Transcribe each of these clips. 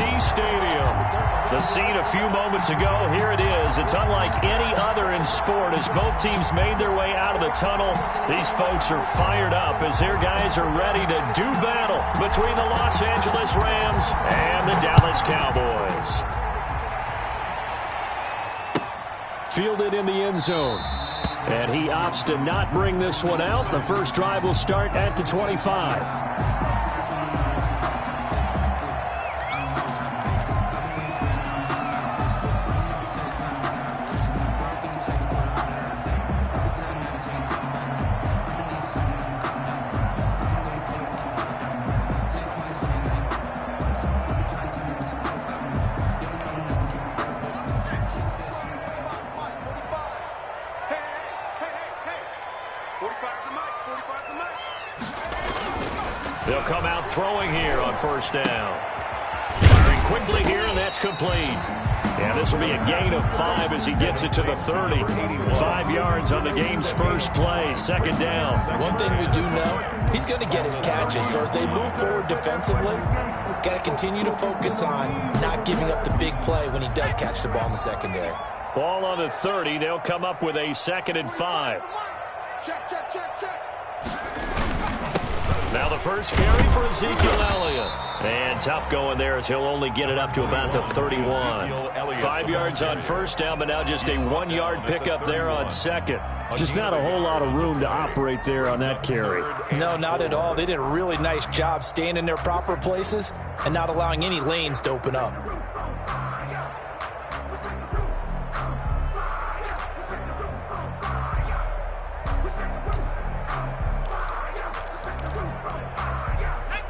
AT&T Stadium. The scene a few moments ago, here it is. It's unlike any other in sport as both teams made their way out of the tunnel. These folks are fired up as their guys are ready to do battle between the Los Angeles Rams and the Dallas Cowboys. Fielded in the end zone. And he opts to not bring this one out. The first drive will start at the 25. They'll come out throwing here on first down. Firing quickly here, and that's complete. And this will be a gain of 5 as he gets it to the 30. 5 yards on the game's first play, second down. One thing we do know, he's going to get his catches. So as they move forward defensively, got to continue to focus on not giving up the big play when he does catch the ball in the secondary. Ball on the 30. They'll come up with a 2nd and 5. Check. Now the first carry for Ezekiel Elliott. And tough going there as he'll only get it up to about the 31. 5 yards on first down, but now just a 1-yard pickup there on second. Just not a whole lot of room to operate there on that carry. No, not at all. They did a really nice job staying in their proper places and not allowing any lanes to open up.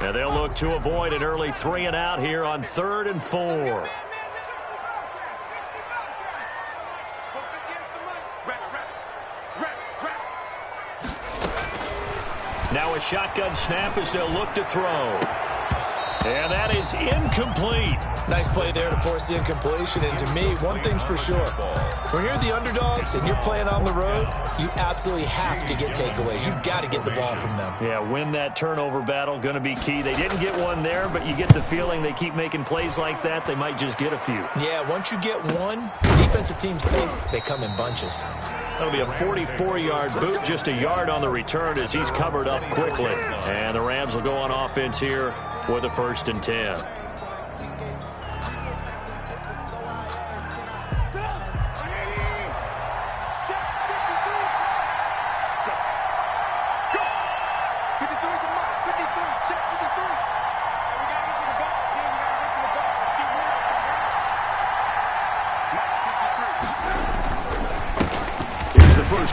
And they'll look to avoid an early 3 and out here on 3rd and 4. Now a shotgun snap as they'll look to throw. And that is incomplete. Nice play there to force the incompletion. And to me, one thing's for sure. When you're the underdogs and you're playing on the road, you absolutely have to get takeaways. You've got to get the ball from them. Yeah, win that turnover battle, going to be key. They didn't get one there, but you get the feeling they keep making plays like that, they might just get a few. Yeah, once you get one, defensive teams think they come in bunches. That'll be a 44-yard boot, just a yard on the return as he's covered up quickly. And the Rams will go on offense here with a 1st and 10.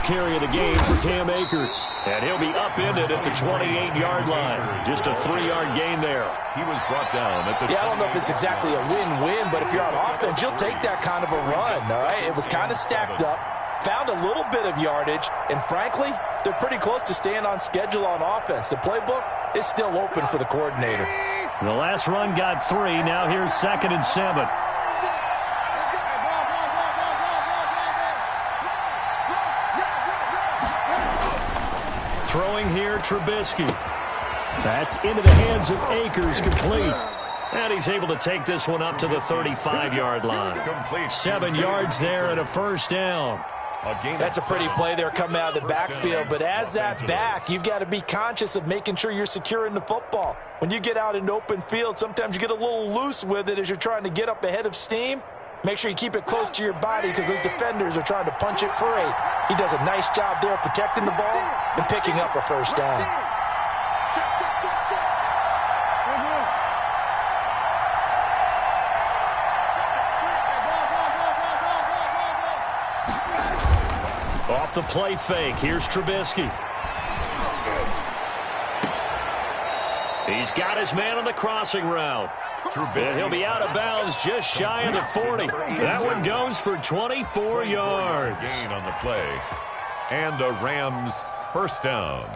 Carry of the game for Cam Akers. And he'll be upended at the 28-yard line. Just a 3-yard gain there. He was brought down at the... Yeah, I don't know if it's exactly a win-win, but if you're on offense, you'll take that kind of a run, all right? It was kind of stacked up, found a little bit of yardage, and frankly, they're pretty close to staying on schedule on offense. The playbook is still open for the coordinator. The last run got 3. Now here's 2nd and 7. Throwing here, Trubisky. That's into the hands of Akers, complete. And he's able to take this one up to the 35-yard line. 7 yards there and a first down. That's a pretty play there coming out of the backfield. But as that back, you've got to be conscious of making sure you're securing the football. When you get out in open field, sometimes you get a little loose with it as you're trying to get up ahead of steam. Make sure you keep it close to your body because those defenders are trying to punch it free. He does a nice job there protecting the ball and picking up a first down. Off the play fake, here's Trubisky. He's got his man on the crossing route. And he'll be out of bounds just shy of the 40. That one goes for 24 yards. Gain on the play. And the Rams first down.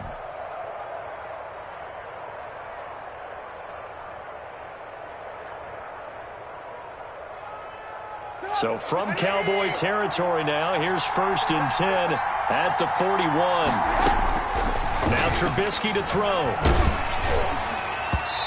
So from Cowboy territory now, here's 1st and 10 at the 41. Now Trubisky to throw.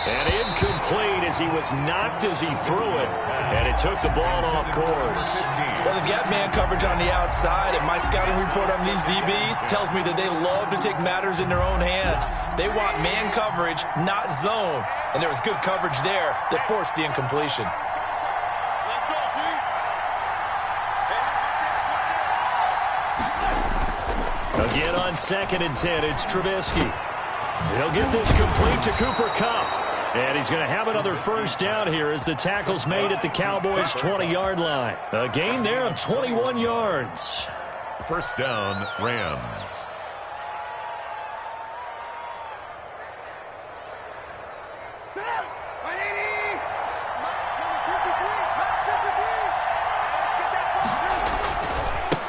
And incomplete as he was knocked as he threw it, and it took the ball off course. Well, they've got man coverage on the outside, and my scouting report on these DBs tells me that they love to take matters in their own hands. They want man coverage, not zone, and there was good coverage there that forced the incompletion. Again on 2nd and 10, it's Trubisky. He'll get this complete to Cooper Kupp. And he's going to have another first down here as the tackle's made at the Cowboys' 20-yard line. A gain there of 21 yards. First down, Rams.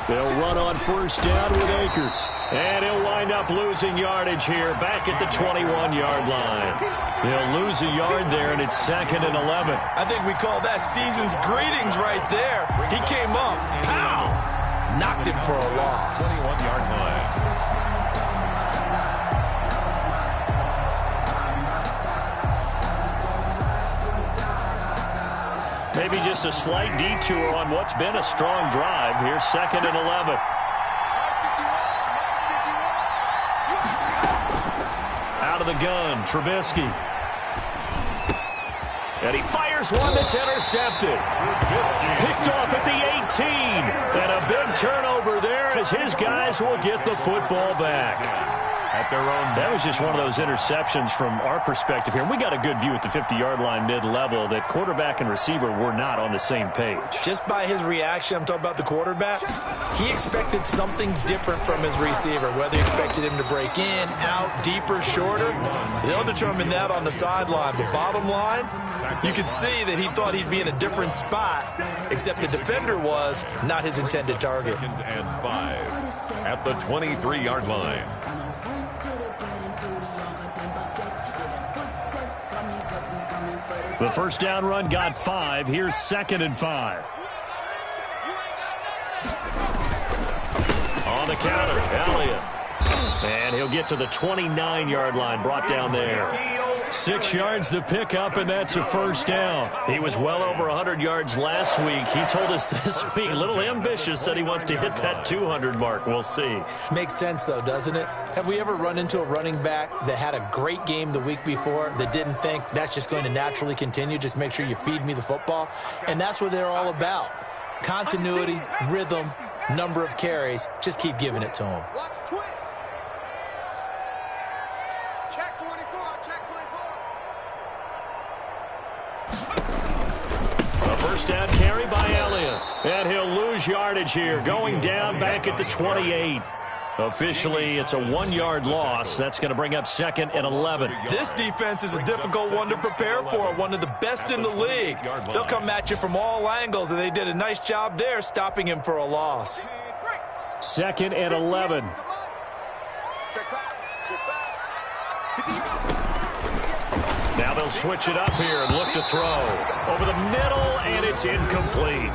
They'll run on first down with Akers. And he'll wind up losing yardage here back at the 21-yard line. They'll lose a yard there, and it's 2nd and 11. I think we call that season's greetings right there. He came up, pow, knocked him for a loss. 21-yard line. Maybe just a slight detour on what's been a strong drive. Here's 2nd and 11. Out of the gun, Trubisky. And he fires one that's intercepted. Picked off at the 18. And a big turnover there as his guys will get the football back. At their own. That was just one of those interceptions from our perspective here. We got a good view at the 50-yard line mid-level that quarterback and receiver were not on the same page. Just by his reaction, I'm talking about the quarterback, he expected something different from his receiver, whether he expected him to break in, out, deeper, shorter. They'll determine that on the sideline. But bottom line, you could see that he thought he'd be in a different spot, except the defender was not his intended target. 2nd and 5 at the 23-yard line. The first down run got 5. Here's 2nd and 5. On the counter, Elliott. And he'll get to the 29-yard line, brought down there. 6 yards the pickup, and that's a first down. He was well over 100 yards last week. He told us this week, a little ambitious, said he wants to hit that 200 mark. We'll see. Makes sense, though, doesn't it? Have we ever run into a running back that had a great game the week before that didn't think that's just going to naturally continue? Just make sure you feed me the football. And that's what they're all about. Continuity, rhythm, number of carries. Just keep giving it to them. Watch twins. Check 24, check 24. A first down carry by Elliott. And he'll lose yardage here, going down back at the 28. Officially, it's a 1-yard loss. That's going to bring up 2nd and 11. This defense is a difficult one to prepare for, one of the best in the league. They'll come at you from all angles, and they did a nice job there stopping him for a loss. 2nd and 11. Now they'll switch it up here and look to throw. Over the middle, and it's incomplete.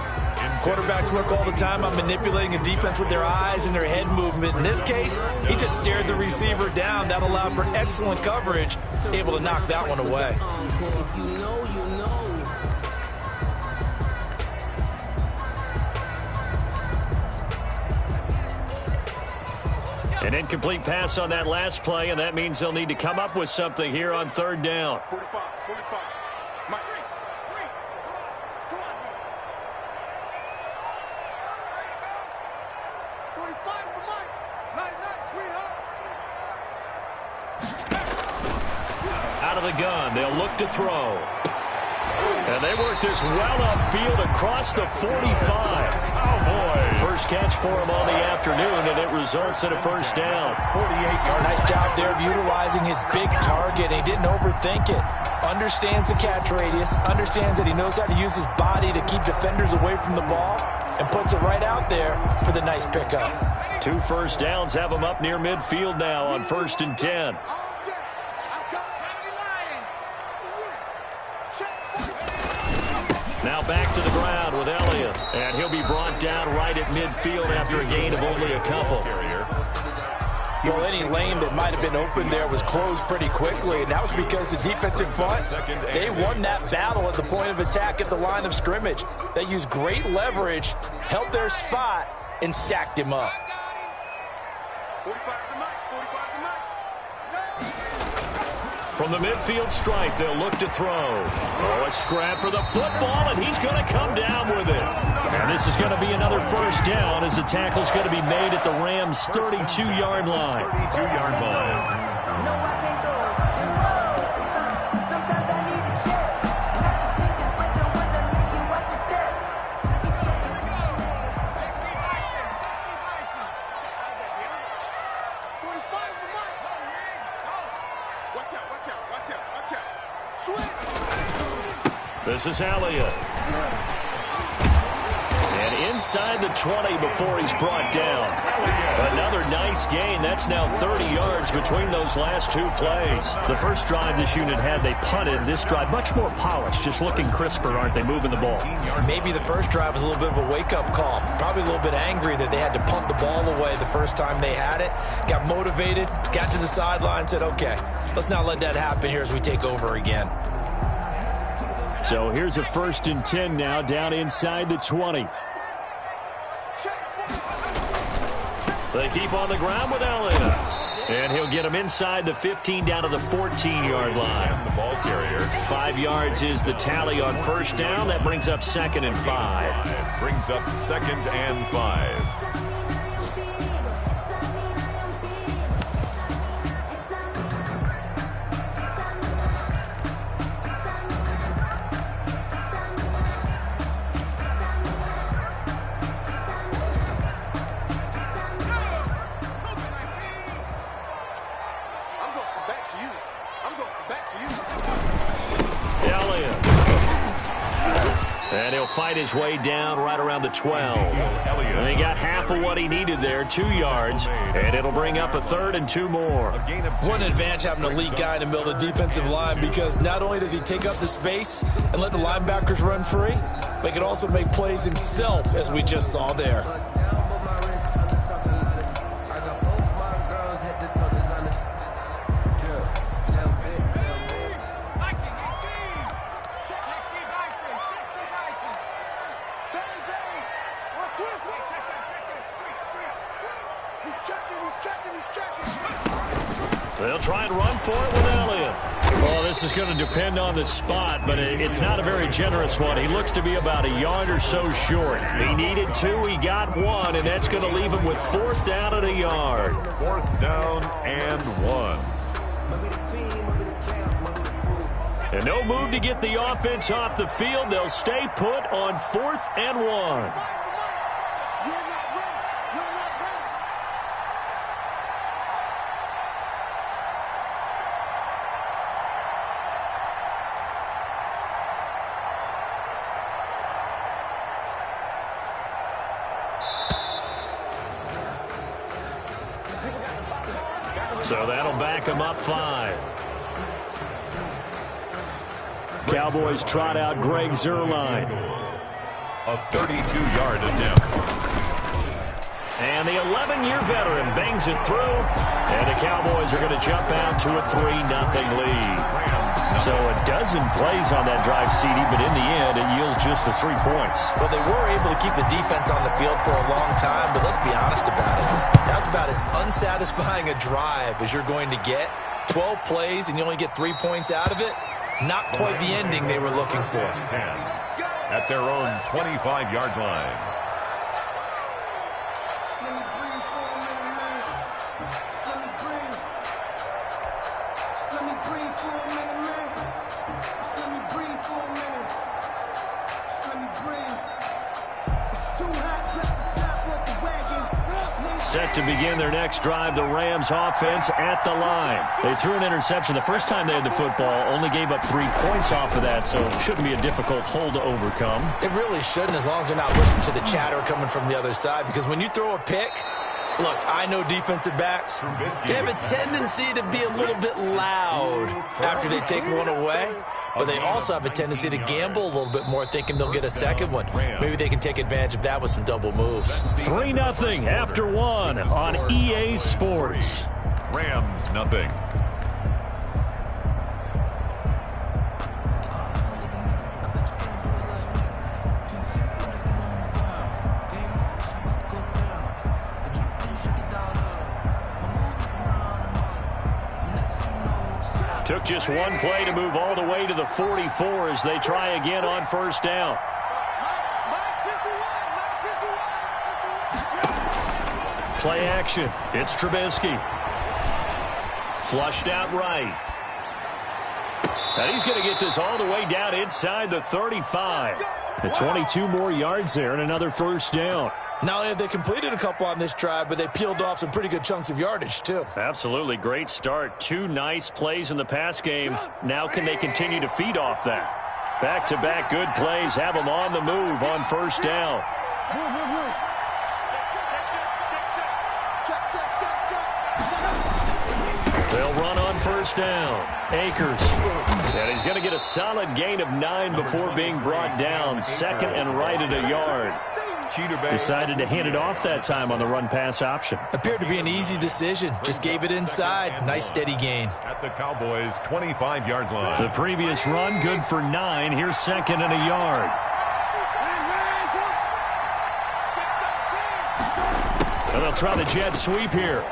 Quarterbacks work all the time on manipulating a defense with their eyes and their head movement. In this case, he just stared the receiver down. That allowed for excellent coverage, able to knock that one away. An incomplete pass on that last play, and that means they'll need to come up with something here on 3rd down. 45. Mike. 45 is the mic. Night, sweetheart. Out of the gun, they'll look to throw. And they work this well upfield across the 45. Oh, boy. First catch for him on the afternoon, and it results in a first down. 48-yard. Nice job there of utilizing his big target. He didn't overthink it. Understands the catch radius, understands that he knows how to use his body to keep defenders away from the ball, and puts it right out there for the nice pickup. 2 first downs have him up near midfield now on 1st and 10. Now back to the ground with Elliott. And he'll be brought down right at midfield after a gain of only a couple. Well, any lane that might have been open there was closed pretty quickly, and that was because the defensive front, they won that battle at the point of attack at the line of scrimmage. They used great leverage, held their spot, and stacked him up. 45 to Mike, 45 to Mike. From the midfield stripe, they'll look to throw. Oh, a scrap for the football, and he's going to come down with it. And this is going to be another first down as the tackle's going to be made at the Rams' 32-yard line. 32-yard line. This is Elliott. And inside the 20 before he's brought down. Another nice gain. That's now 30 yards between those last two plays. The first drive this unit had, they punted. This drive, much more polished, just looking crisper, aren't they, moving the ball? Maybe the first drive was a little bit of a wake-up call. Probably a little bit angry that they had to punt the ball away the first time they had it. Got motivated, got to the sideline, said, okay, let's not let that happen here as we take over again. So here's a 1st and 10 now, down inside the 20. They keep on the ground with Elliott. And he'll get him inside the 15 down to the 14-yard line. The ball carrier. 5 yards is the tally on first down. That brings up 2nd and 5. Brings up 2nd and 5. And he'll fight his way down right around the 12. And he got half of what he needed there, 2 yards. And it'll bring up a 3rd and 2 more. One advantage having an elite guy in the middle of the defensive line, because not only does he take up the space and let the linebackers run free, but he can also make plays himself, as we just saw there. They'll try and run for it with Elliott. Well, this is going to depend on the spot, but it's not a very generous one. He looks to be about a yard or so short. He needed 2, he got 1, and that's going to leave him with 4th down and a yard. 4th down and 1. And no move to get the offense off the field. They'll stay put on 4th and 1. So that'll back him up 5. Cowboys trot out Greg Zuerlein. A 32-yard attempt. And the 11-year veteran bangs it through. And the Cowboys are going to jump out to a 3-0 lead. So a dozen plays on that drive, CD, but in the end, it yields just the 3 points. Well, they were able to keep the defense on the field for a long time, but let's be honest about it. That was about as unsatisfying a drive as you're going to get. 12 plays, and you only get 3 points out of it. Not quite the ending they were looking for. 10 at their own 25-yard line. Set to begin their next drive, the Rams offense at the line. They threw an interception the first time they had the football, only gave up 3 points off of that, so it shouldn't be a difficult hole to overcome. It really shouldn't, as long as they're not listening to the chatter coming from the other side, because when you throw a pick, look, I know defensive backs, they have a tendency to be a little bit loud after they take one away. But they also have a tendency to gamble a little bit more, thinking they'll get a second one. Maybe they can take advantage of that with some double moves. 3-0 after 1 on EA Sports. Rams nothing. Took just one play to move all the way to the 44 as they try again on first down. Play action. It's Trubisky. Flushed out right. And he's going to get this all the way down inside the 35. And 22 more yards there and another first down. Not only have they completed a couple on this drive, but they peeled off some pretty good chunks of yardage, too. Absolutely great start. 2 nice plays in the pass game. Now can they continue to feed off that? Back-to-back good plays have them on the move on first down. They'll run on first down. Akers. And he's going to get a solid gain of 9 before being brought down. Second and right at a yard. Decided to hand it off that time on the run-pass option. Appeared to be an easy decision. Just gave it inside. Nice steady gain. At the Cowboys' 25-yard line. The previous run, good for 9. Here's second and a yard. And they'll try the jet sweep here.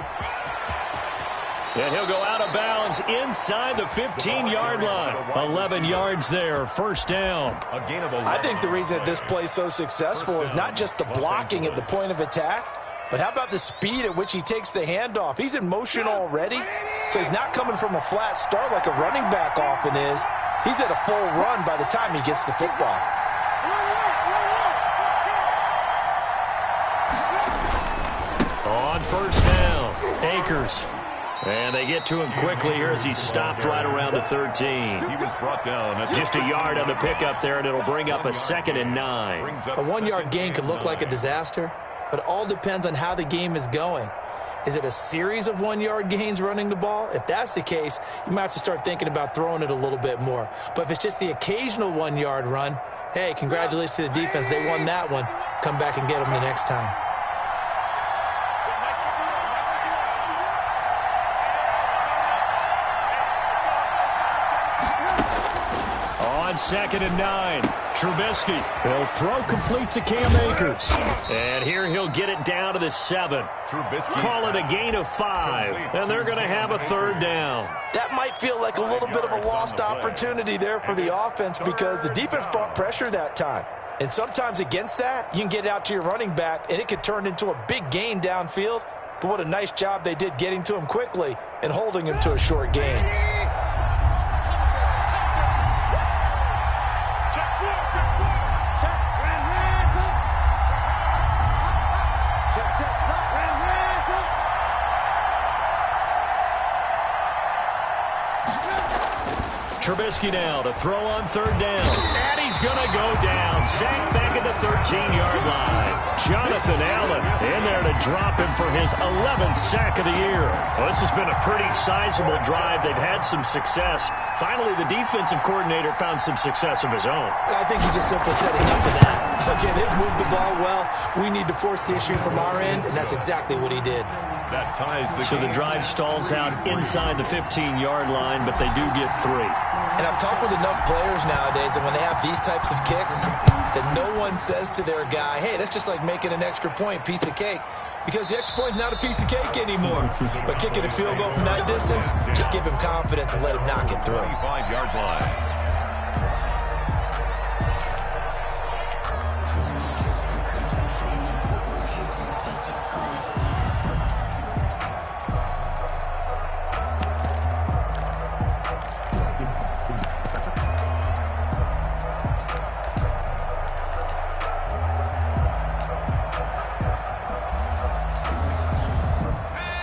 And he'll go out of bounds inside the 15-yard line. 11 yards there, first down. A gain of 11. I think the reason that this play is so successful is not just the blocking at the point of attack, but how about the speed at which he takes the handoff? He's in motion already, so he's not coming from a flat start like a running back often is. He's at a full run by the time he gets the football. On first down, Akers. And they get to him quickly here as he stopped right around the 13. He was brought down at Just a yard on the pickup there, and it'll bring up a second and 9. A 1-yard gain can look like a disaster, but it all depends on how the game is going. Is it a series of 1-yard gains running the ball? If that's the case, you might have to start thinking about throwing it a little bit more. But if it's just the occasional 1-yard run, hey, congratulations to the defense. They won that one. Come back and get them the next time. On second and 9, Trubisky. He'll throw complete to Cam Akers. And here he'll get it down to the 7. Trubisky. Call it a gain of 5. And they're going to have a third down. That might feel like a little bit of a lost opportunity there for the offense because the defense brought pressure that time. And sometimes against that, you can get out to your running back, and it could turn into a big gain downfield. But what a nice job they did getting to him quickly and holding him to a short gain. Trubisky now to throw on third down. And he's going to go down. Sacked back at the 13-yard line. Jonathan Allen in there to drop him for his 11th sack of the year. Well, this has been a pretty sizable drive. They've had some success. Finally, the defensive coordinator found some success of his own. I think he just simply said enough of that. Okay, they've moved the ball well. We need to force the issue from our end, and that's exactly what he did. That ties the So the drive stalls out inside the 15-yard line, but they do get 3. And I've talked with enough players nowadays, and when they have these types of kicks, that no one says to their guy, hey, that's just like making an extra point, piece of cake. Because the extra point is not a piece of cake anymore. But kicking a field goal from that distance, just give him confidence and let him knock it through. 25-yard line.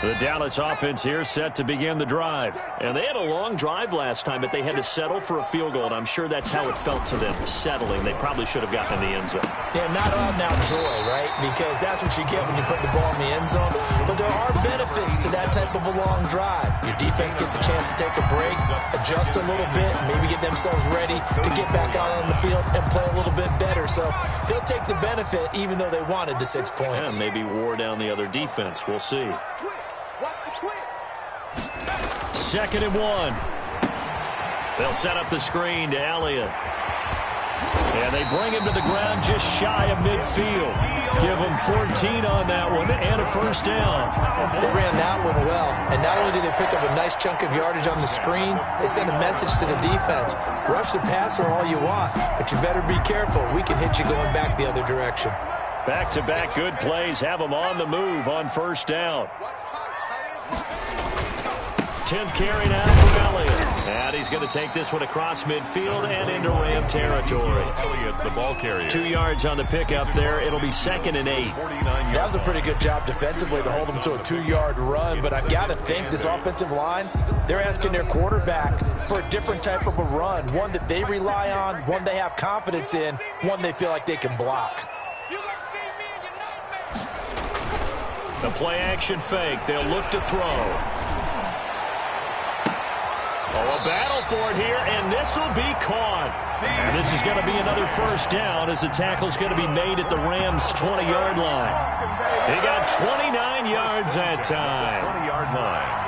The Dallas offense here set to begin the drive. And they had a long drive last time, but they had to settle for a field goal, and I'm sure that's how it felt to them, settling. They probably should have gotten in the end zone. Yeah, not out now joy, right? Because that's what you get when you put the ball in the end zone. But there are benefits to that type of a long drive. Your defense gets a chance to take a break, adjust a little bit, maybe get themselves ready to get back out on the field and play a little bit better. So they'll take the benefit even though they wanted the 6 points. And maybe wore down the other defense. We'll see. 2nd and 1. They'll set up the screen to Elliott. And they bring him to the ground just shy of midfield. Give him 14 on that one and a first down. They ran that one well. And not only did they pick up a nice chunk of yardage on the screen, they sent a message to the defense. Rush the passer all you want, but you better be careful. We can hit you going back the other direction. Back-to-back good plays have him on the move on first down. 10th carry now for Elliott. And he's going to take this one across midfield and into Ram territory. Elliott, the ball carrier. 2 yards on the pickup there. It'll be 2nd and 8. That was a pretty good job defensively to hold them to a 2-yard run, but I've got to think this offensive line, they're asking their quarterback for a different type of a run, one that they rely on, one they have confidence in, one they feel like they can block. The play-action fake. They'll look to throw. Oh, a battle for it here, and this will be caught. And this is going to be another first down as the tackle's going to be made at the Rams' 20-yard line. He got 29 yards that time. 20-yard line.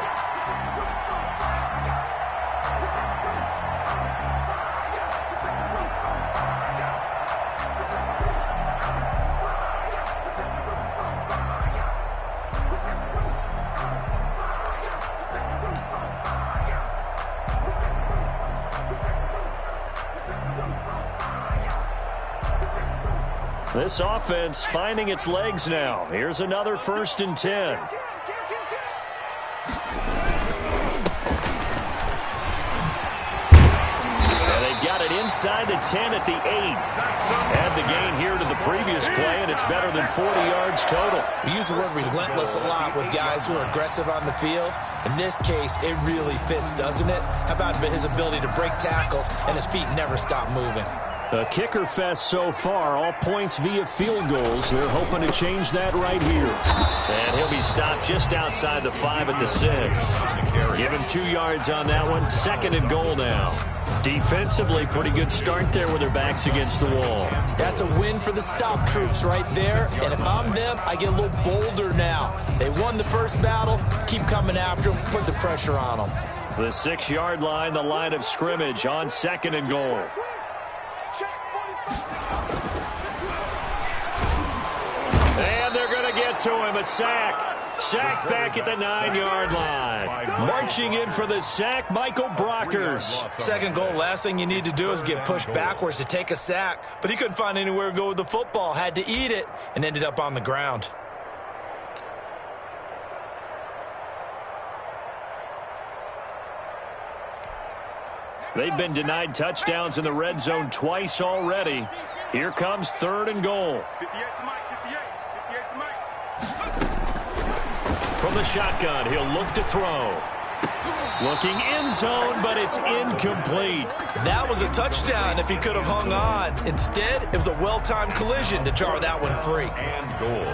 This offense finding its legs now. Here's another 1st and 10. And they've got it inside the 10 at the 8. Add the gain here to the previous play, and it's better than 40 yards total. We use the word relentless a lot with guys who are aggressive on the field. In this case, it really fits, doesn't it? How about his ability to break tackles and his feet never stop moving? A kicker fest so far, all points via field goals. They're hoping to change that right here. And he'll be stopped just outside the 5 at the 6. Give him 2 yards on that one. 2nd and goal now. Defensively, pretty good start there with their backs against the wall. That's a win for the stop troops right there. And if I'm them, I get a little bolder now. They won the first battle. Keep coming after them. Put the pressure on them. The 6-yard line, the line of scrimmage on 2nd and goal. And they're going to get to him. A sack. Sack back at the 9-yard line. Marching in for the sack, Michael Brockers. 2nd goal, last thing you need to do is get pushed backwards to take a sack. But he couldn't find anywhere to go with the football. Had to eat it and ended up on the ground. They've been denied touchdowns in the red zone twice already. Here comes 3rd and goal. 58 to Mike, 58 to Mike. From the shotgun, he'll look to throw. Looking end zone, but it's incomplete. That was a touchdown if he could have hung on. Instead, it was a well-timed collision to jar that one free. And goal.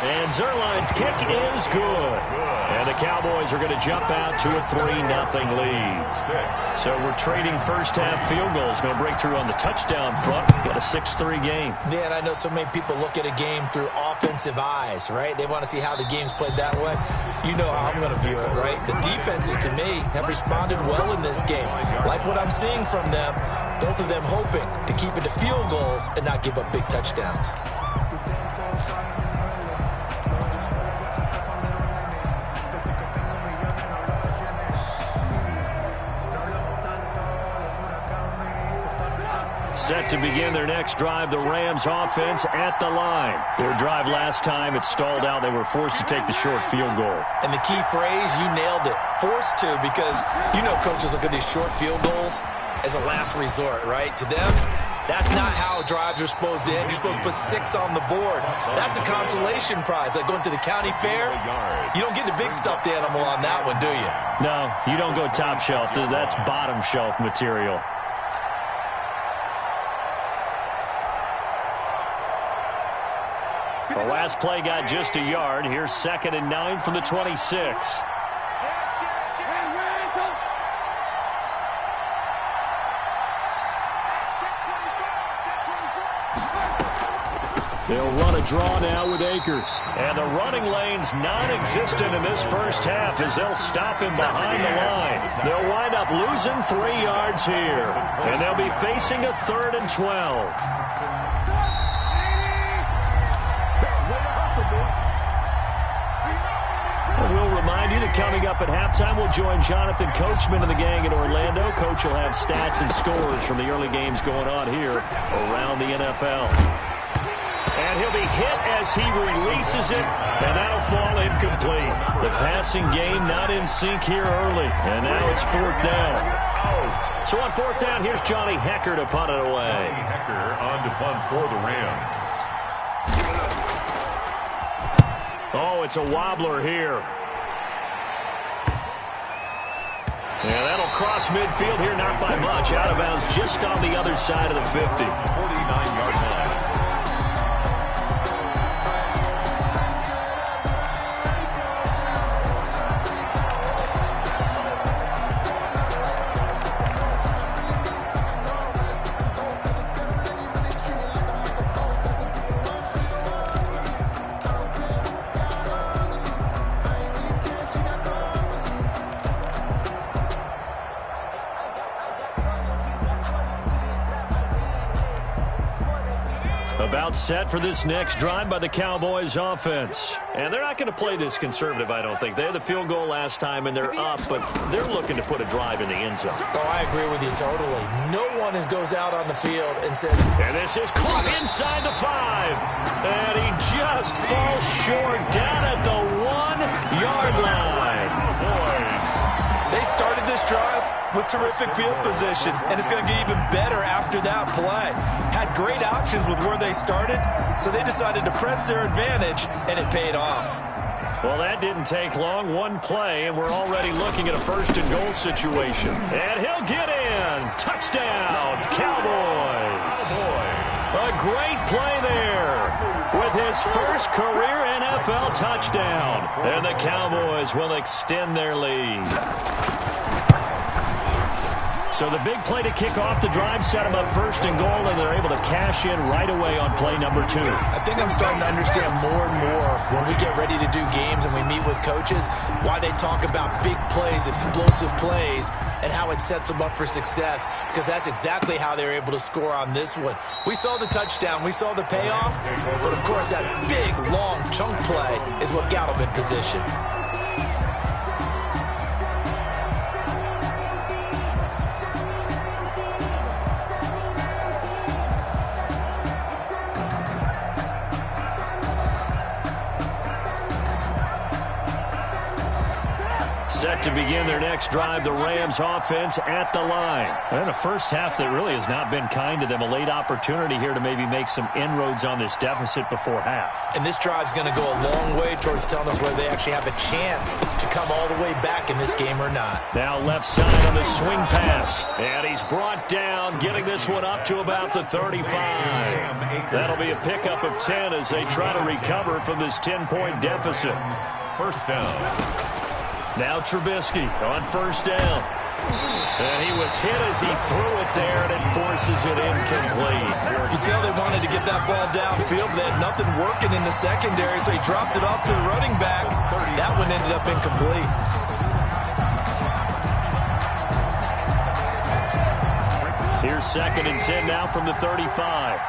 And Zerline's kick is good. And the Cowboys are going to jump out to a 3-0 lead. So we're trading first-half field goals. No breakthrough on the touchdown front. Got a 6-3 game. Yeah, and I know so many people look at a game through offensive eyes, right? They want to see how the game's played that way. You know how I'm going to view it, right? The defenses, to me, have responded well in this game. Like what I'm seeing from them, both of them hoping to keep it to field goals and not give up big touchdowns. Set to begin their next drive, the Rams offense at the line. Their drive last time, it stalled out. They were forced to take the short field goal. And the key phrase, you nailed it, forced to, because you know coaches look at these short field goals as a last resort, right? To them, that's not how drives are supposed to end. You're supposed to put 6 on the board. That's a consolation prize, like going to the county fair. You don't get the big stuffed animal on that one, do you? No, you don't go top shelf. That's bottom shelf material. The last play got just a yard. Here's 2nd and 9 from the 26. They'll run a draw now with Akers. And the running lane's non-existent in this first half as they'll stop him behind the line. They'll wind up losing 3 yards here. And they'll be facing a 3rd and 12. We'll remind you that coming up at halftime, we'll join Jonathan Coachman and the gang in Orlando. Coach will have stats and scores from the early games going on here around the NFL. And he'll be hit as he releases it, and that'll fall incomplete. The passing game not in sync here early, and now it's 4th down. So on 4th down, here's Johnny Hecker to punt it away. Johnny Hecker on to punt for the Rams. Oh, it's a wobbler here. Yeah, that'll cross midfield here, not by much. Out of bounds just on the other side of the 50. 49-yard line. About set for this next drive by the Cowboys offense. And they're not going to play this conservative, I don't think. They had the field goal last time, and they're up, but they're looking to put a drive in the end zone. Oh, I agree with you totally. No one goes out on the field and says... And this is caught inside the 5. And he just falls short down at the 1-yard line. They started this drive with terrific field position, and it's going to get even better after that play. Had great options with where they started, so they decided to press their advantage, and it paid off. Well, that didn't take long. One play, and we're already looking at a 1st and goal situation. And he'll get in. Touchdown, Cowboys. A great play there with his first career NFL touchdown. And the Cowboys will extend their lead. So the big play to kick off the drive set them up 1st and goal, and they're able to cash in right away on play number 2. I think I'm starting to understand more and more when we get ready to do games and we meet with coaches why they talk about big plays, explosive plays, and how it sets them up for success, because that's exactly how they're able to score on this one. We saw the touchdown, we saw the payoff, but of course that big, long chunk play is what got them in position. Set to begin their next drive, the Rams offense at the line. And a first half that really has not been kind to them. A late opportunity here to maybe make some inroads on this deficit before half. And this drive's going to go a long way towards telling us whether they actually have a chance to come all the way back in this game or not. Now left side on the swing pass. And he's brought down, getting this one up to about the 35. That'll be a pickup of 10 as they try to recover from this 10-point deficit. 1st down. Now Trubisky on 1st down. And he was hit as he threw it there, and it forces it incomplete. You can tell they wanted to get that ball downfield, but they had nothing working in the secondary, so he dropped it off to the running back. That one ended up incomplete. Here's 2nd and 10 now from the 35.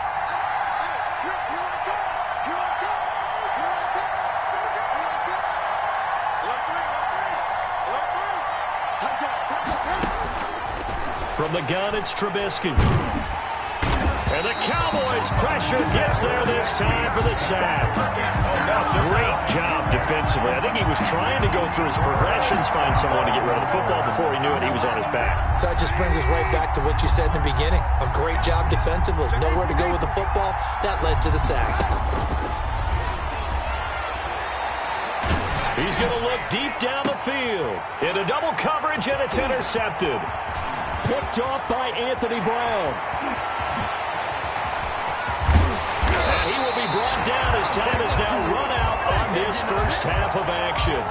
From the gun, it's Trubisky. And the Cowboys' pressure gets there this time for the sack. Great job defensively. I think he was trying to go through his progressions, find someone to get rid of the football. Before he knew it, he was on his back. So that just brings us right back to what you said in the beginning. A great job defensively. Nowhere to go with the football. That led to the sack. He's going to look deep down the field. Into double coverage, and it's intercepted. Picked off by Anthony Brown. And he will be brought down as time has now run out on this first half of action.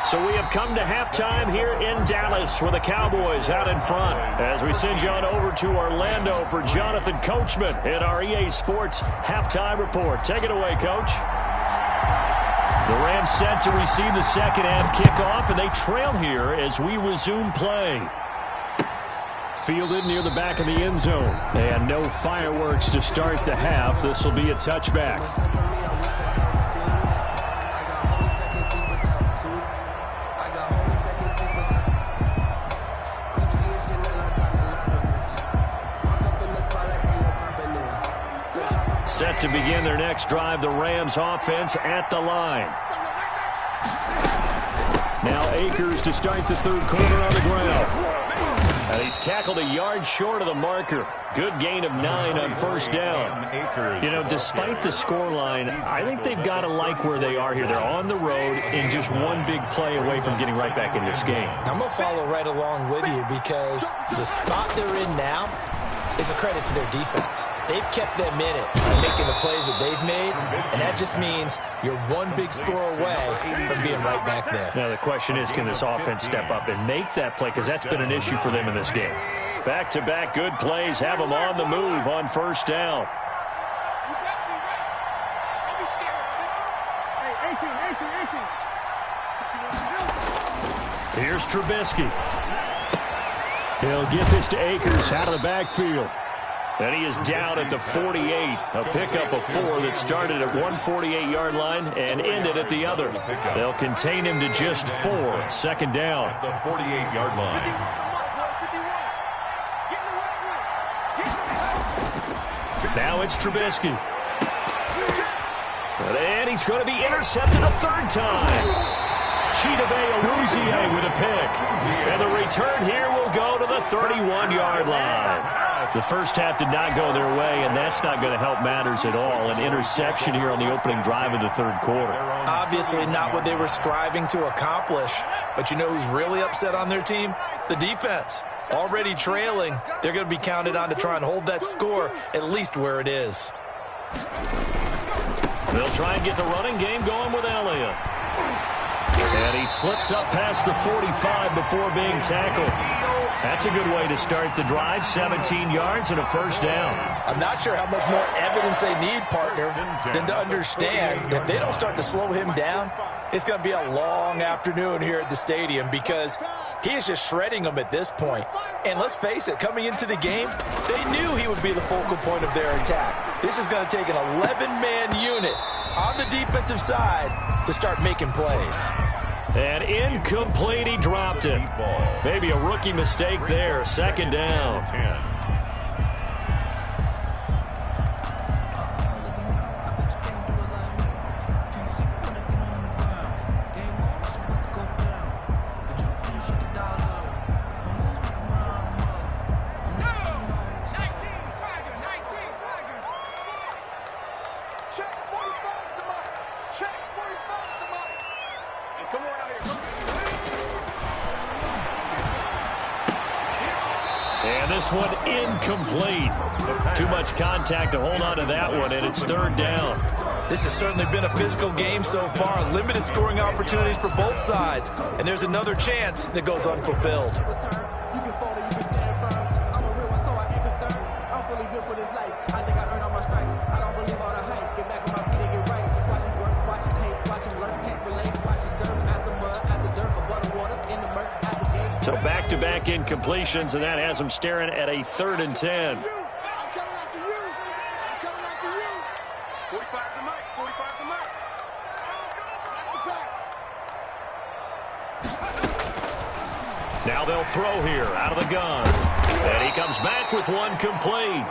So we have come to halftime here in Dallas with the Cowboys out in front. As we send you on over to Orlando for Jonathan Coachman in our EA Sports Halftime Report. Take it away, Coach. The Rams set to receive the second half kickoff, and they trail here as we resume play. Fielded near the back of the end zone. And no fireworks to start the half. This will be a touchback. Set to begin their next drive, the Rams offense at the line. Now Akers to start the third quarter on the ground. And he's tackled a yard short of the marker. Good gain of 9 on first down. You know, despite the scoreline, I think they've got to like where they are here. They're on the road and just one big play away from getting right back in this game. I'm going to follow right along with you because the spot they're in now is a credit to their defense. They've kept them in it by making the plays that they've made, and that just means you're one big score away from being right back there. Now the question is, can this offense step up and make that play? Because that's been an issue for them in this game. Back-to-back good plays have them on the move on first down. Here's Trubisky. He'll get this to Akers out of the backfield. And he is down at the 48. A pickup of 4 that started at 148-yard line and ended at the other. They'll contain him to just 4. Second down. The 48-yard line. Now it's Trubisky. And he's going to be intercepted a third time. Chidobe with a pick. And the return here will go to the 31-yard line. The first half did not go their way, and that's not going to help matters at all. An interception here on the opening drive of the third quarter. Obviously not what they were striving to accomplish. But you know who's really upset on their team? The defense. Already trailing. They're going to be counted on to try and hold that score at least where it is. They'll try and get the running game going with Elliott. And he slips up past the 45 before being tackled. That's a good way to start the drive. 17 yards and a first down. I'm not sure how much more evidence they need, partner, than to understand that if they don't start to slow him down, it's going to be a long afternoon here at the stadium because he is just shredding them at this point. And let's face it, coming into the game, they knew he would be the focal point of their attack. This is going to take an 11-man unit on the defensive side to start making plays. And incomplete, he dropped it. Maybe a rookie mistake there. Second down. And this one incomplete. Too much contact to hold on to that one, and it's third down. This has certainly been a physical game so far. Limited scoring opportunities for both sides. And there's another chance that goes unfulfilled. So back-to-back incompletions, and that has them staring at a 3rd and 10. I'm coming after you. I'm coming after you. 45 to Mike. 45 to Mike. That's the pass. Now they'll throw here out of the gun. And he comes back with one complete.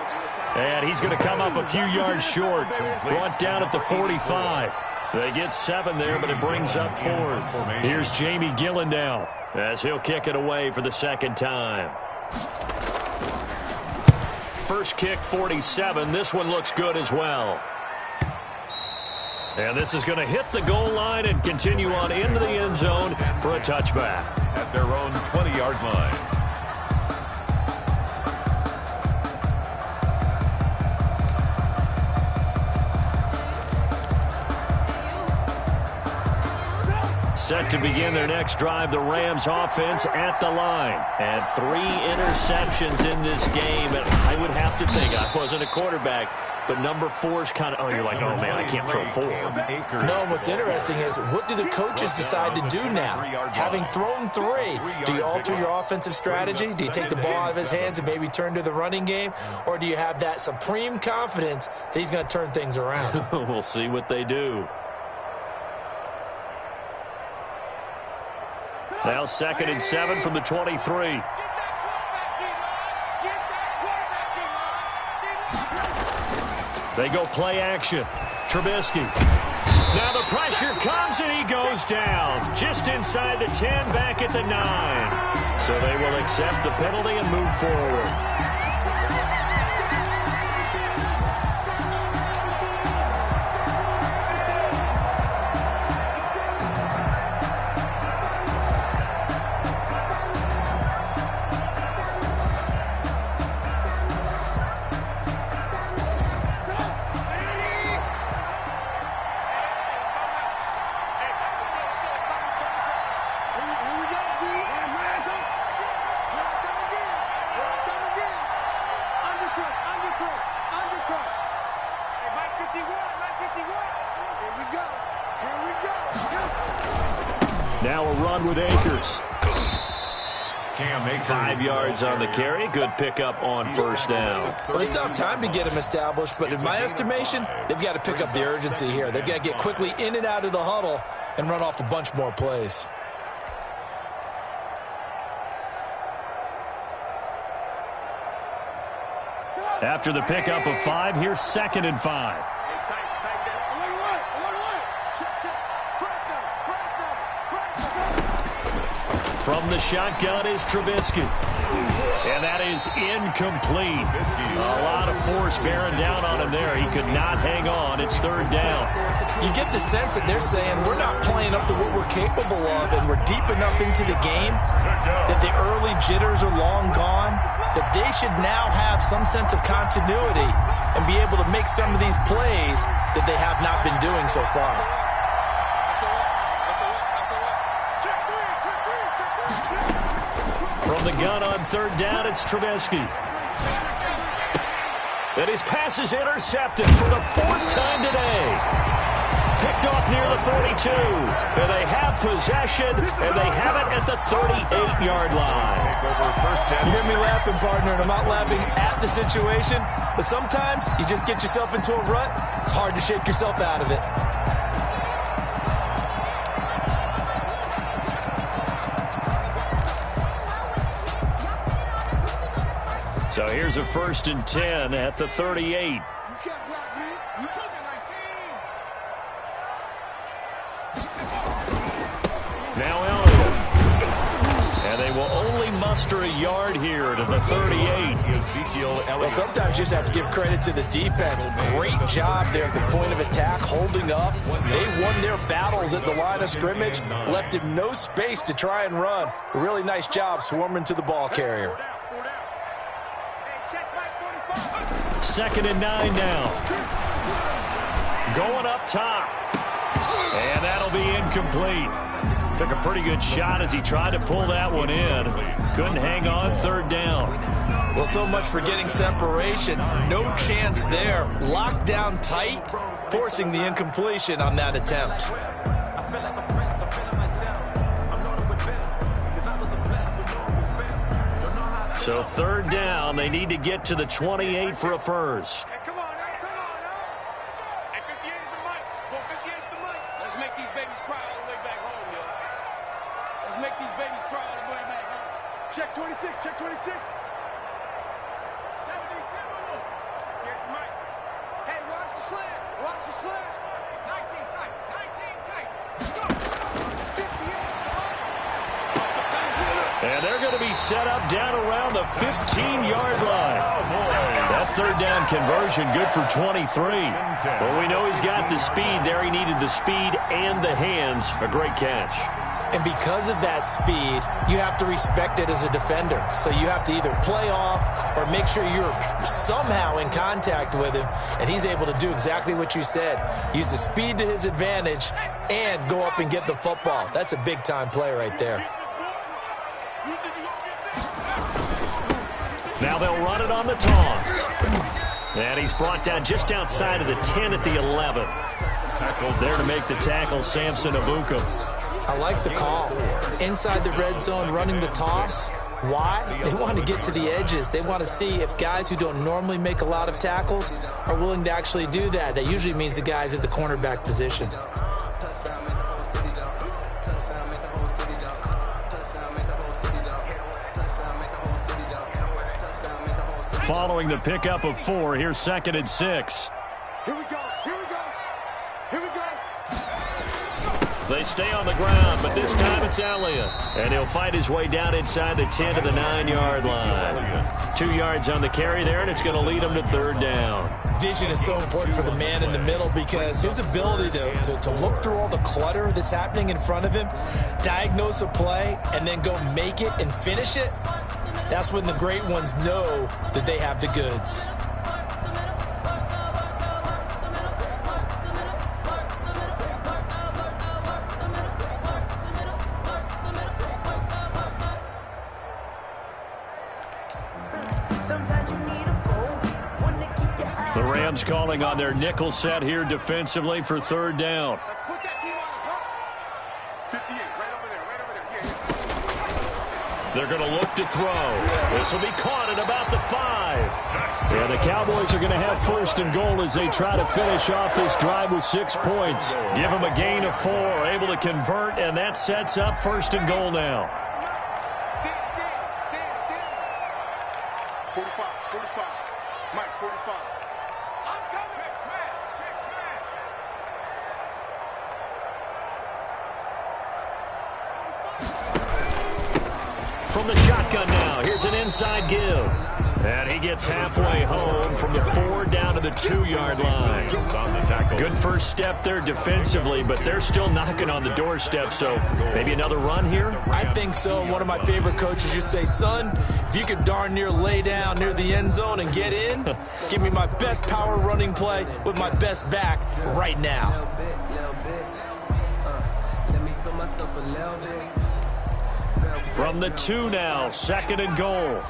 And he's going to come up a few yards short. Brought down at the 45. They get 7 there, but it brings up 4th. Here's Jamie Gillen now, as he'll kick it away for the second time. First kick, 47. This one looks good as well. And this is going to hit the goal line and continue on into the end zone for a touchback. At their own 20-yard line. Set to begin their next drive, the Rams offense at the line. And 3 interceptions in this game. And I would have to think, I wasn't a quarterback, but number 4 is kind of, oh, you're like, oh, man, I can't throw 4. No, what's interesting is, what do the coaches decide to do now? Having thrown 3, do you alter your offensive strategy? Do you take the ball out of his hands and maybe turn to the running game? Or do you have that supreme confidence that he's going to turn things around? We'll see what they do. Now 2nd and 7 from the 23. They go play action. Trubisky. Now the pressure comes and he goes down. Just inside the 10, back at the 9. So they will accept the penalty and move forward. Now a run with Akers. 5 yards on the carry. Good pickup on 1st down. Well, they still have time to get him established, but in my estimation, they've got to pick up the urgency here. They've got to get quickly in and out of the huddle and run off a bunch more plays. After the pickup of 5, here's 2nd and 5. From the shotgun is Trubisky. And that is incomplete. A lot of force bearing down on him there. He could not hang on. It's 3rd down. You get the sense that they're saying we're not playing up to what we're capable of, and we're deep enough into the game that the early jitters are long gone, that they should now have some sense of continuity and be able to make some of these plays that they have not been doing so far. From the gun on 3rd down, it's Trubisky. And his pass is intercepted for the 4th time today. Picked off near the 42. And they have possession, and they have it at the 38-yard line. You hear me laughing, partner, and I'm not laughing at the situation, but sometimes you just get yourself into a rut. It's hard to shake yourself out of it. So here's a 1st and 10 at the 38. Now Elliott. And they will only muster a yard here to the 38. Well, sometimes you just have to give credit to the defense. Great job there at the point of attack, holding up. They won their battles at the line of scrimmage, left him no space to try and run. A really nice job swarming to the ball carrier. 2nd and 9 now. Going up top. And that'll be incomplete. Took a pretty good shot as he tried to pull that one in. Couldn't hang on. 3rd down. Well, so much for getting separation. No chance there. Locked down tight, forcing the incompletion on that attempt. So 3rd down, they need to get to the 28 for a 1st. Hey, come on now, come on now. Hey, 58 is the mic. Go, 58 is the mic. Let's make these babies cry all the way back home, yo. Let's make these babies cry all the way back home. Check 26, check 26. 70, 10, Get the mic. Hey, watch the slant. Watch the slant. 19 tight, 19 tight. Go. 58. And they're going to be set up down around the 15-yard line. That 3rd down conversion good for 23. Well, we know he's got the speed there. He needed the speed and the hands. A great catch. And because of that speed, you have to respect it as a defender. So you have to either play off or make sure you're somehow in contact with him, and he's able to do exactly what you said. Use the speed to his advantage and go up and get the football. That's a big-time play right there. Now they'll run it on the toss. And he's brought down just outside of the 10 at the 11. There to make the tackle, Samson Abuka. I like the call. Inside the red zone, running the toss. Why? They want to get to the edges. They want to see if guys who don't normally make a lot of tackles are willing to actually do that. That usually means the guys at the cornerback position. Following the pickup of 4, here's 2nd and 6. Here we go. Here we go. Here we go. They stay on the ground, but this time it's Elliott. And he'll fight his way down inside the 10 to the 9-yard line. 2 yards on the carry there, and it's going to lead him to 3rd down. Vision is so important for the man in the middle because his ability to look through all the clutter that's happening in front of him, diagnose a play, and then go make it and finish it, that's when the great ones know that they have the goods. The Rams calling on their nickel set here defensively for 3rd down. Let's put that team on the hook. 58, right over there, right over there. Yeah. They're going to look to throw. This will be caught at about the 5. And the Cowboys are going to have 1st and goal as they try to finish off this drive with 6 points. Give them a gain of 4, able to convert, and that sets up 1st and goal now. 45, 45. Mike, 45. I'm coming. Check smash. Check smash. From the shotgun now, here's an inside give. And he gets halfway home from the 4 down to the 2-yard line. Good first step there defensively, but they're still knocking on the doorstep, so maybe another run here? I think so. One of my favorite coaches used to say, son, if you could darn near lay down near the end zone and get in, give me my best power running play with my best back right now. From the 2 now, 2nd and goal.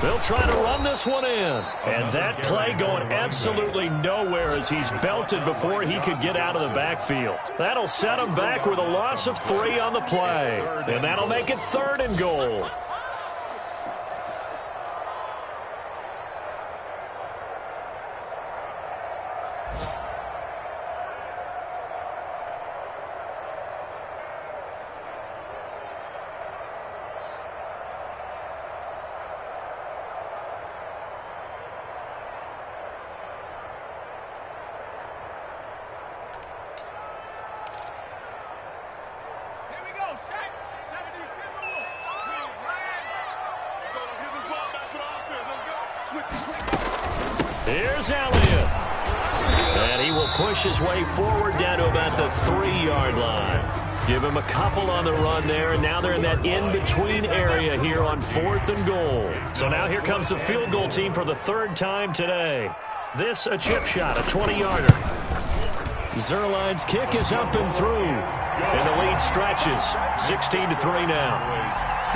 They'll try to run this one in. And that play going absolutely nowhere as he's belted before he could get out of the backfield. That'll set him back with a loss of 3 on the play. And that'll make it 3rd and goal. Here's Elliott. And he will push his way forward down to about the 3-yard line. Give him a couple on the run there, and now they're in that in-between area here on 4th and goal. So now here comes the field goal team for the 3rd time today. This a chip shot, a 20-yarder. Zerline's kick is up and through. And the lead stretches. 16-3 now.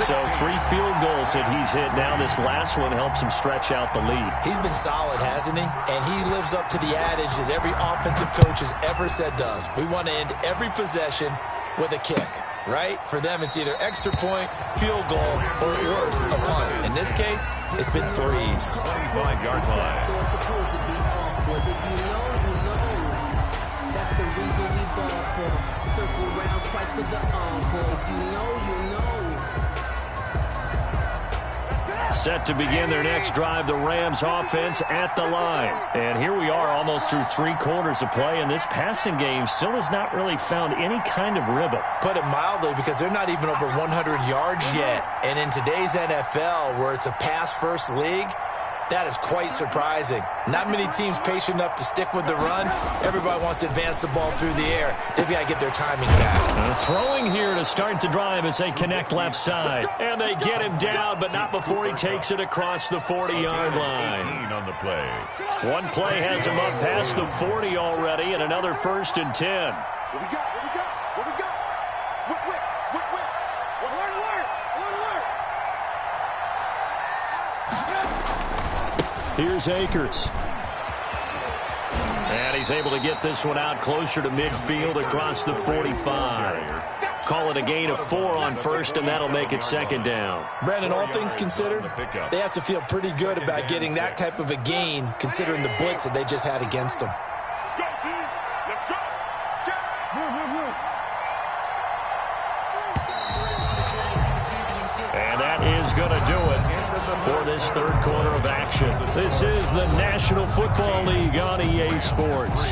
So 3 field goals that he's hit now. This last one helps him stretch out the lead. He's been solid, hasn't he? And he lives up to the adage that every offensive coach has ever said to us. We want to end every possession with a kick, right? For them, it's either extra point, field goal, or at worst, a punt. In this case, it's been 3s. 25-yard line. That's the reason we ball for. Circle round twice for the encore. If you know, you know. Set to begin their next drive, the Rams offense at the line. And here we are almost through 3 quarters of play, and this passing game still has not really found any kind of rhythm. Put it mildly, because they're not even over 100 yards yet. And in today's NFL, where it's a pass-first league, That is quite surprising. Not many teams patient enough to stick with the run. Everybody wants to advance the ball through the air. They've got to get their timing back. Throwing here to start the drive as they connect left side. And they get him down, but not before he takes it across the 40-yard line. On the play. One play has him up past the 40 already, and another 1st and 10. What we got? What we got? What we got? Whip. Here's Akers. And he's able to get this one out closer to midfield across the 45. Call it a gain of 4 on 1st, and that'll make it 2nd down. Brandon, all things considered, they have to feel pretty good about getting that type of a gain, considering the blitz that they just had against them. Let's go, team. Let's go. And that is going to do it for this 3rd quarter of action. This is the National Football League on EA Sports.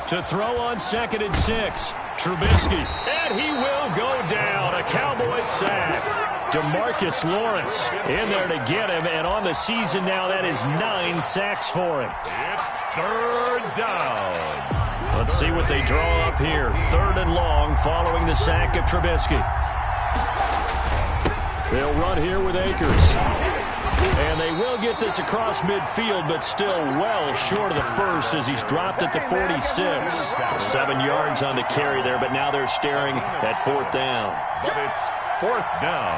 To throw on 2nd and 6, Trubisky, and he will go down. A Cowboys sack. DeMarcus Lawrence in there to get him, and on the season now, that is 9 sacks for him. It's 3rd down. Let's see what they draw up here. 3rd and long following the sack of Trubisky. They'll run here with Akers. And they will get this across midfield, but still well short of the 1st as he's dropped at the 46. 7 yards on the carry there, but now they're staring at 4th down. But it's 4th down.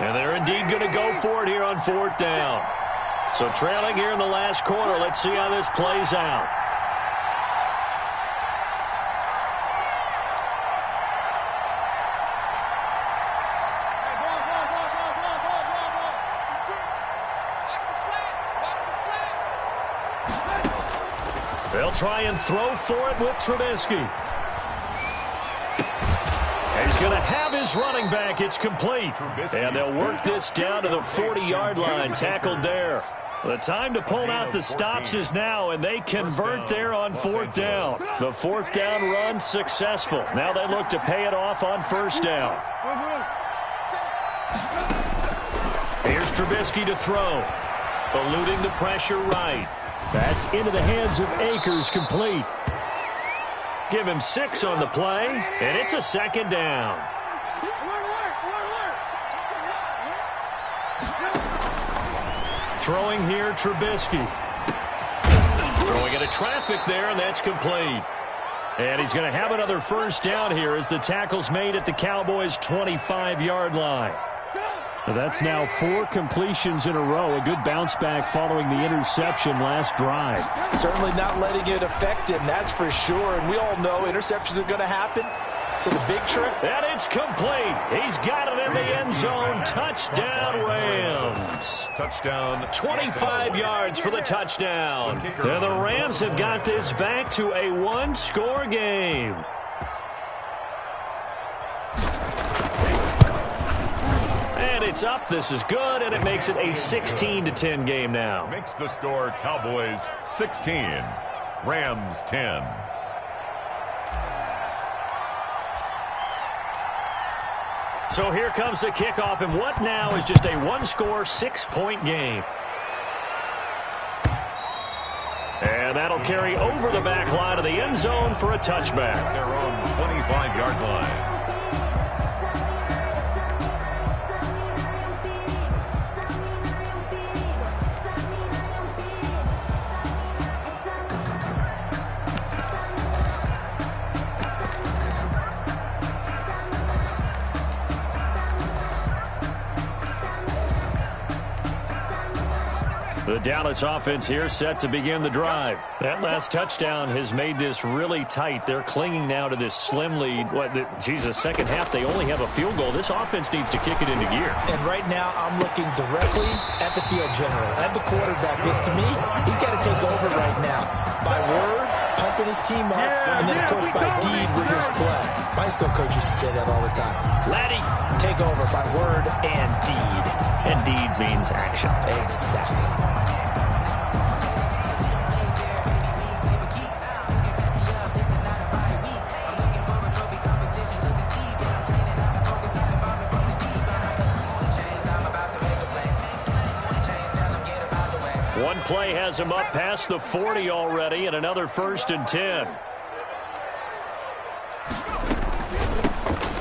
And they're indeed going to go for it here on 4th down. So trailing here in the last quarter, let's see how this plays out. They'll try and throw for it with Trubisky. And he's going to have his running back. It's complete. And they'll work this down to the 40-yard line. Tackled there. The time to pull out the stops is now, and they convert there on 4th down. The 4th down run successful. Now they look to pay it off on 1st down. Here's Trubisky to throw. Eluding the pressure right. That's into the hands of Akers, complete. Give him 6 on the play, and it's a 2nd down. Throwing here, Trubisky. Throwing into traffic there, and that's complete. And he's going to have another 1st down here as the tackle's made at the Cowboys' 25-yard line. That's now 4 completions in a row. A good bounce back following the interception last drive. Certainly not letting it affect him, that's for sure. And we all know interceptions are going to happen. So the big trick. And it's complete. He's got it in the end zone. Touchdown, Rams. Touchdown. 25 yards for the touchdown. And the Rams have got this back to a 1-score game. And it's up. This is good, and it makes it a 16-10 game now. Makes the score Cowboys 16, Rams 10. So here comes the kickoff, and what now is just a 1-score, 6-point game. And that'll carry over the back line of the end zone for a touchback. Their own 25-yard line. The Dallas offense here set to begin the drive. That last touchdown has made this really tight. They're clinging now to this slim lead. Second half, they only have a field goal. This offense needs to kick it into gear. And right now, I'm looking directly at the field general, at the quarterback, because to me, he's got to take over right now. By word, pumping his team up, and then, of course, by deed with his play. My high school coach used to say that all the time. Laddie, take over by word and deed. And deed means action. Exactly. One play has him up past the 40 already, and another 1st and 10.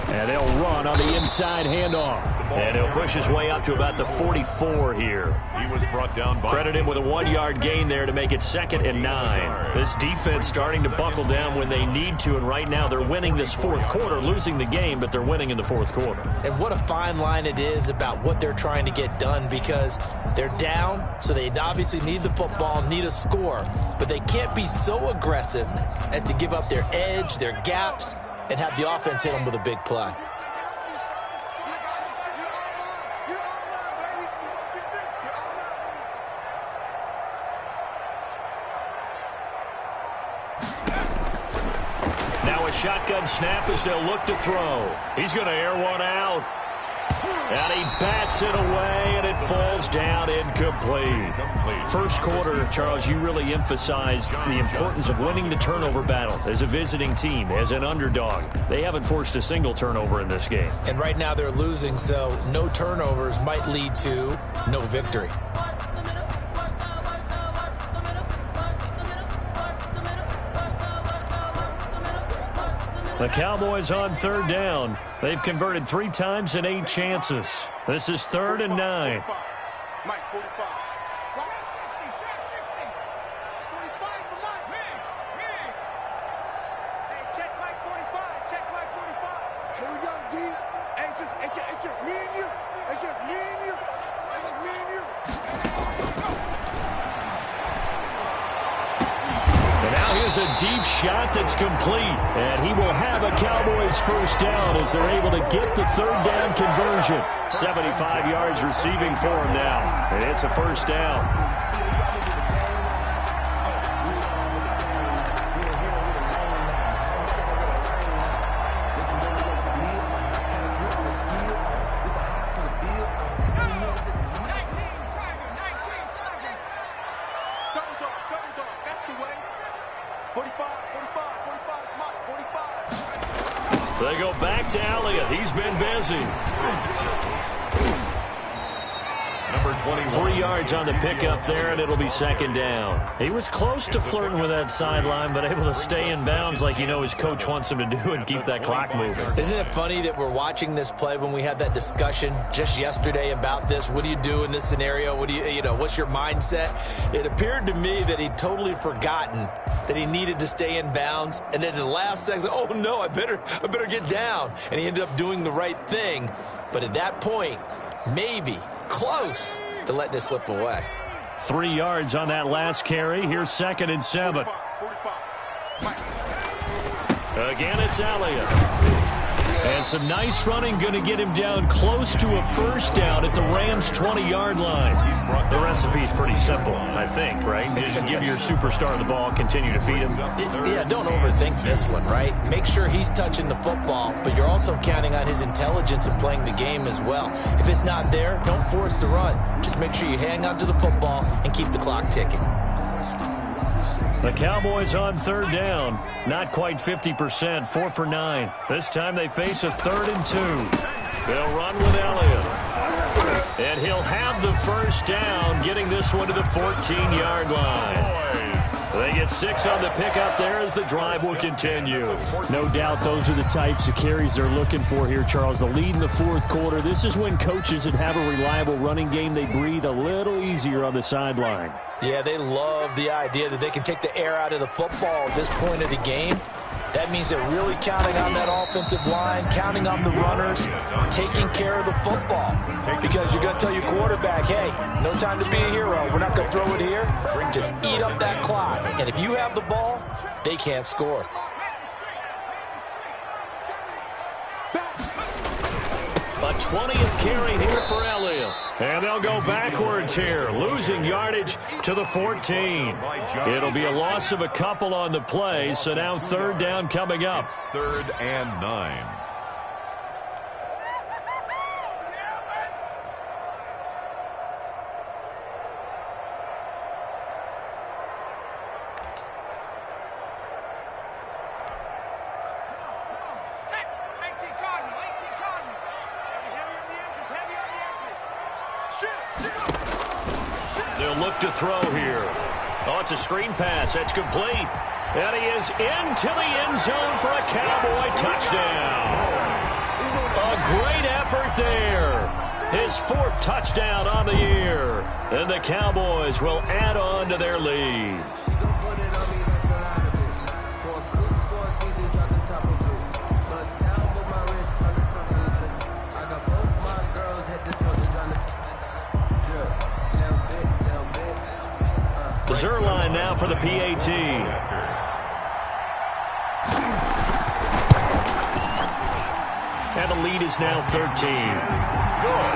And they'll run on the inside handoff. And he'll push his way up to about the 44 here. He was brought down by... Credit him with a 1-yard gain there to make it 2nd and 9. This defense starting to buckle down when they need to, and right now they're winning this 4th quarter, losing the game, but they're winning in the 4th quarter. And what a fine line it is about what they're trying to get done, because they're down, so they obviously need the football, need a score, but they can't be so aggressive as to give up their edge, their gaps, and have the offense hit them with a big play. Now a shotgun snap as they'll look to throw. He's going to air one out. And he bats it away, and it falls down incomplete. First quarter, Charles, you really emphasized the importance of winning the turnover battle as a visiting team, as an underdog. They haven't forced a single turnover in this game. And right now they're losing, so no turnovers might lead to no victory. The Cowboys on 3rd down. They've converted 3 times in 8 chances. This is 3rd and 9. Mike, 45. Check Mike 45. Check Mike 45. Here we go, D. It's just me and you. It's just me and you. It's just me and you. And now here's a deep shot that's complete. And he will have a Cowboys 1st down as they're able to get the 3rd down conversion. 75 yards receiving for him now. And it's a 1st down. They go back to Elliott. He's been busy. Number 21. 3 yards on the pickup there, and it'll be 2nd down. He was close to flirting with that sideline, but able to stay in bounds like you know his coach wants him to do and keep that clock moving. Isn't it funny that we're watching this play when we had that discussion just yesterday about this? What do you do in this scenario? What do you know, what's your mindset? It appeared to me that he'd totally forgotten that he needed to stay in bounds, and then at the last second, oh no, I better get down. And he ended up doing the right thing. But at that point, maybe close to letting it slip away. 3 yards on that last carry. Here's 2nd and 7. Again, it's Elliott. And some nice running, going to get him down close to a 1st down at the Rams' 20-yard line. The recipe's pretty simple, I think, right? Just give your superstar the ball, continue to feed him. Yeah, don't overthink this one, right? Make sure he's touching the football, but you're also counting on his intelligence and playing the game as well. If it's not there, don't force the run. Just make sure you hang on to the football and keep the clock ticking. The Cowboys on 3rd down. Not quite 50%, 4 for 9. This time they face a 3rd and 2. They'll run with Elliott. And he'll have the 1st down, getting this one to the 14-yard line. They get 6 on the pickup there as the drive will continue. No doubt those are the types of carries they're looking for here, Charles. The lead in the 4th quarter. This is when coaches that have a reliable running game, they breathe a little easier on the sideline. Yeah, they love the idea that they can take the air out of the football at this point of the game. That means they're really counting on that offensive line, counting on the runners, taking care of the football. Because you're going to tell your quarterback, hey, no time to be a hero. We're not going to throw it here. Just eat up that clock. And if you have the ball, they can't score. A 20th carry here for Elliott. And they'll go backwards here, losing yardage to the 14. It'll be a loss of a couple on the play, so now third down coming up. It's 3rd and 9. They'll look to throw here. Oh, it's a screen pass. That's complete. And he is into the end zone for a Cowboy touchdown. A great effort there. His 4th touchdown on the year. And the Cowboys will add on to their lead. Zerline now for the PAT. And the lead is now 13. Good.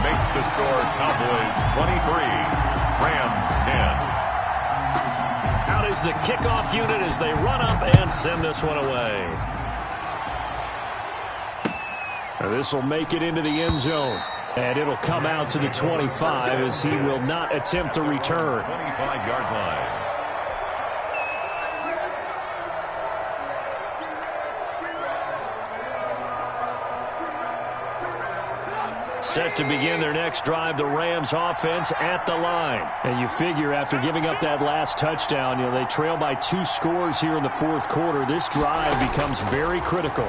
Makes the score Cowboys 23, Rams 10. Out is the kickoff unit as they run up and send this one away. This will make it into the end zone. And it'll come out to the 25 as he will not attempt to return. 25-yard line. Set to begin their next drive, the Rams offense at the line. And you figure after giving up that last touchdown, they trail by 2 scores here in the 4th quarter. This drive becomes very critical.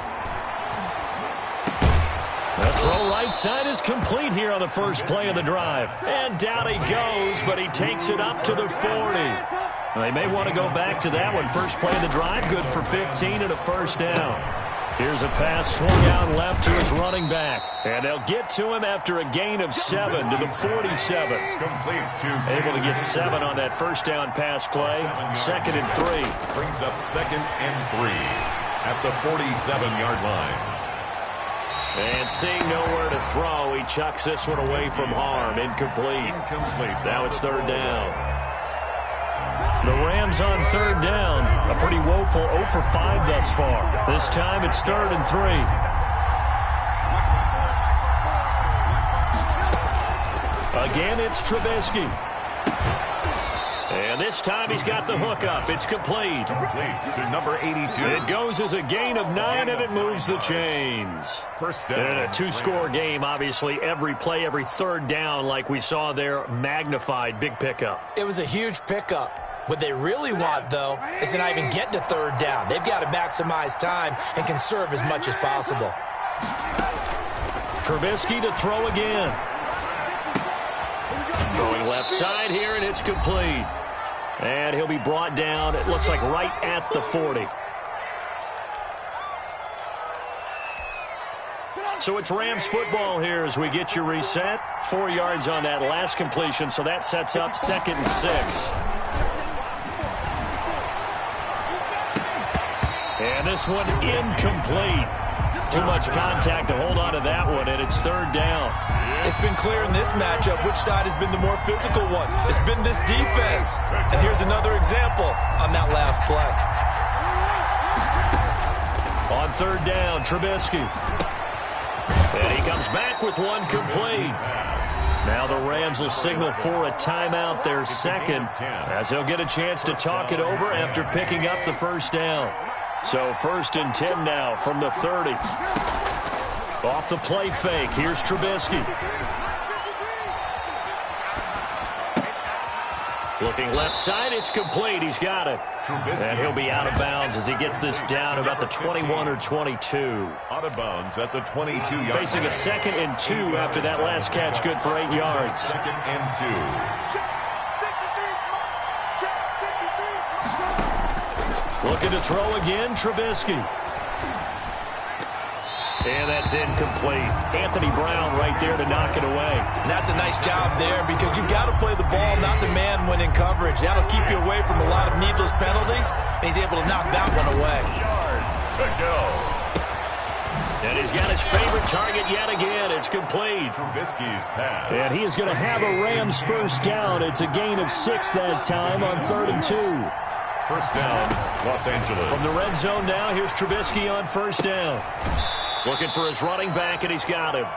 The throw right side is complete here on the first play of the drive. And down he goes, but he takes it up to the 40. They may want to go back to that one. First play of the drive, good for 15 and a first down. Here's a pass swung out left to his running back. And they'll get to him after a gain of 7 to the 47. Complete to Able to get 7 on that first down pass play. 2nd and 3. Brings up 2nd and 3 at the 47-yard line. And seeing nowhere to throw, he chucks this one away from harm. Incomplete. Now it's 3rd down. The Rams on 3rd down. A pretty woeful 0 for 5 thus far. This time it's 3rd and 3. Again, it's Trubisky. And this time he's got the hook up. It's complete. Complete to number 82. It goes as a gain of 9, and it moves the chains. First down. And a 2-score game, obviously, every play, every 3rd down, like we saw there, magnified. Big pickup. It was a huge pickup. What they really want, though, is to not even get to 3rd down. They've got to maximize time and conserve as much as possible. Trubisky to throw again. Throwing left side here, and it's complete. And he'll be brought down, it looks like right at the 40. So it's Rams football here as we get you reset. 4 yards on that last completion, so that sets up 2nd and 6. And this one incomplete. Too much contact to hold on to that one, and it's 3rd down. It's been clear in this matchup which side has been the more physical one. It's been this defense. And here's another example on that last play. On 3rd down, Trubisky. And he comes back with one complete. Now the Rams will signal for a timeout, their 2nd, as they'll get a chance to talk it over after picking up the first down. So 1st and 10 now from the 30. Off the play fake, here's Trubisky. Looking left side, it's complete. He's got it. And he'll be out of bounds as he gets this down about the 21 or 22. Out of bounds at the 22-yard Facing a 2nd and 2 after that last catch, good for 8 yards. 2nd and 2. Looking to throw again, Trubisky. And that's incomplete. Anthony Brown right there to knock it away. And that's a nice job there because you've got to play the ball, not the man when in coverage. That'll keep you away from a lot of needless penalties, and he's able to knock that one away. Yards to go. And he's got his favorite target yet again. It's complete. Trubisky's pass. And he is going to have a Rams first down. It's a gain of 6 that time on 3rd and 2. First down, Los Angeles. From the red zone now, here's Trubisky on first down. Looking for his running back, and he's got him.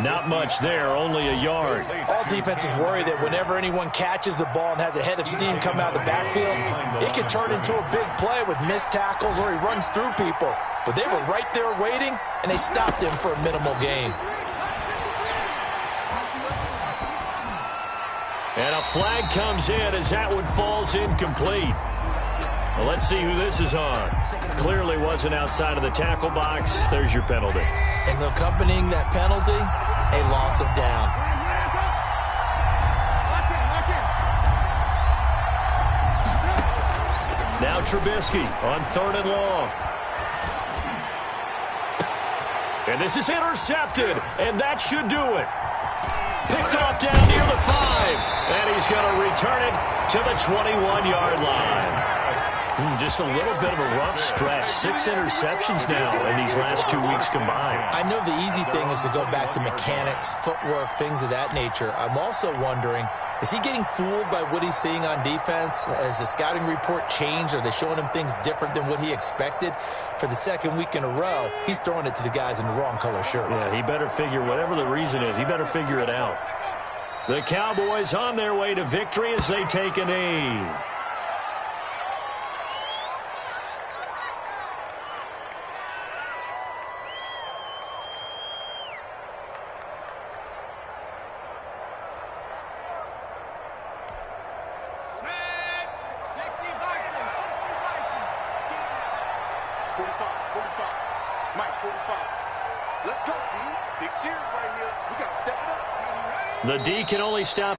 Not much there, only a yard. All defenses worry that whenever anyone catches the ball and has a head of steam come out of the backfield, it can turn into a big play with missed tackles or he runs through people. But they were right there waiting, and they stopped him for a minimal gain. And a flag comes in as that one falls incomplete. Well, let's see who this is on. Clearly wasn't outside of the tackle box. There's your penalty. And accompanying that penalty, a loss of down. Now Trubisky on 3rd and long. And this is intercepted, and that should do it. Picked off down near the 5, and he's going to return it to the 21-yard line. Just a little bit of a rough stretch. 6 interceptions now in these last 2 weeks combined. I know the easy thing is to go back to mechanics, footwork, things of that nature. I'm also wondering, is he getting fooled by what he's seeing on defense? Has the scouting report changed? Are they showing him things different than what he expected? For the second week in a row, he's throwing it to the guys in the wrong color shirts. Yeah, he better figure, whatever the reason is, he better figure it out. The Cowboys on their way to victory as they take a knee. The D can only stop